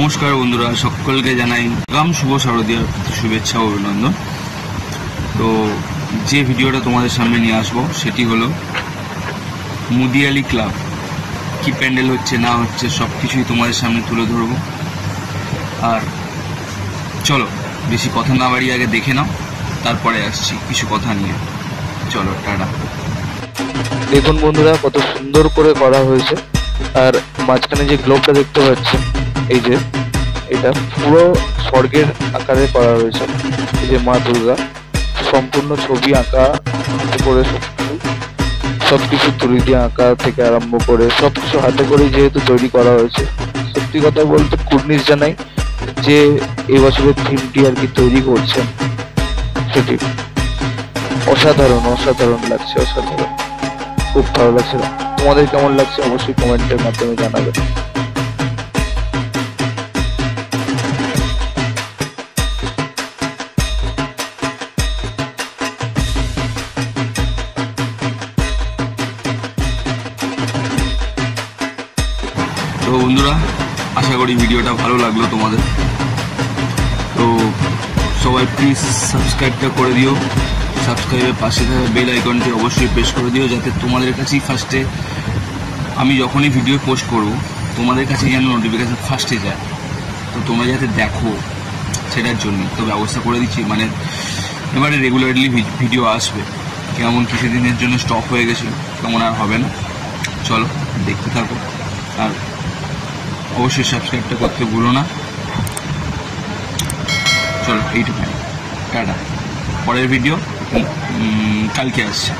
নমস্কার বন্ধুরা, সকলকে জানাই আগাম শুভ শারদীয়ার শুভেচ্ছা ও অভিনন্দন। তো যে ভিডিওটা তোমাদের সামনে নিয়ে আসবো সেটি হলো মুদিয়ালি ক্লাব কি প্যান্ডেল হচ্ছে না হচ্ছে সব কিছুই তোমাদের সামনে তুলে ধরবো। আর চলো বেশি কথা না বাড়িয়ে আগে দেখে নাও, তারপরে আসছি কিছু কথা নিয়ে। চলো টাটা। দেখুন বন্ধুরা, কত সুন্দর করে করা হয়েছে। আর মাঝখানে যে গ্লোবটা দেখতে পাচ্ছেন, এই যে এটা পুরো স্বর্গের আকারে করা হয়েছে। এই যে মা দুর্গা সম্পূর্ণ ছবি আঁকা করে সবকিছু তুলি দিয়ে আঁকা থেকে আরম্ভ করে সবকিছু হাতে করে যেহেতু তৈরি করা হয়েছে, সত্যি কথা বলতে কুর্নিশ জানাই যে এবছরের থিমটি আর কি তৈরি করছেন, সেটি অসাধারণ অসাধারণ লাগছে, অসাধারণ, খুব ভালো লাগছে। তোমাদের কেমন লাগছে অবশ্যই কমেন্টের মাধ্যমে জানাবে। তো বন্ধুরা, আশা করি ভিডিওটা ভালো লাগলো তোমাদের। তো সবাই প্লিজ সাবস্ক্রাইবটা করে দিও, সাবস্ক্রাইবের পাশে থাকা বেল আইকনটি অবশ্যই প্রেস করে দিও, যাতে তোমাদের কাছেই ফার্স্টে আমি যখনই ভিডিও পোস্ট করব তোমাদের কাছে যেন নোটিফিকেশান ফার্স্টে যায়। তো তোমরা যাতে দেখো সেটার জন্য তো ব্যবস্থা করে দিচ্ছি। মানে এবারে রেগুলারলি ভিডিও আসবে, কেমন কিছুদিনের জন্য স্টপ হয়ে গেছিলো, কেমন আর হবে না। চলো দেখতে থাকো, আর অবশ্যই সাবস্ক্রাইবটা করতে ভুলো না। চলো এইটুকু, টাটা। পরের ভিডিও কালকে আসছে।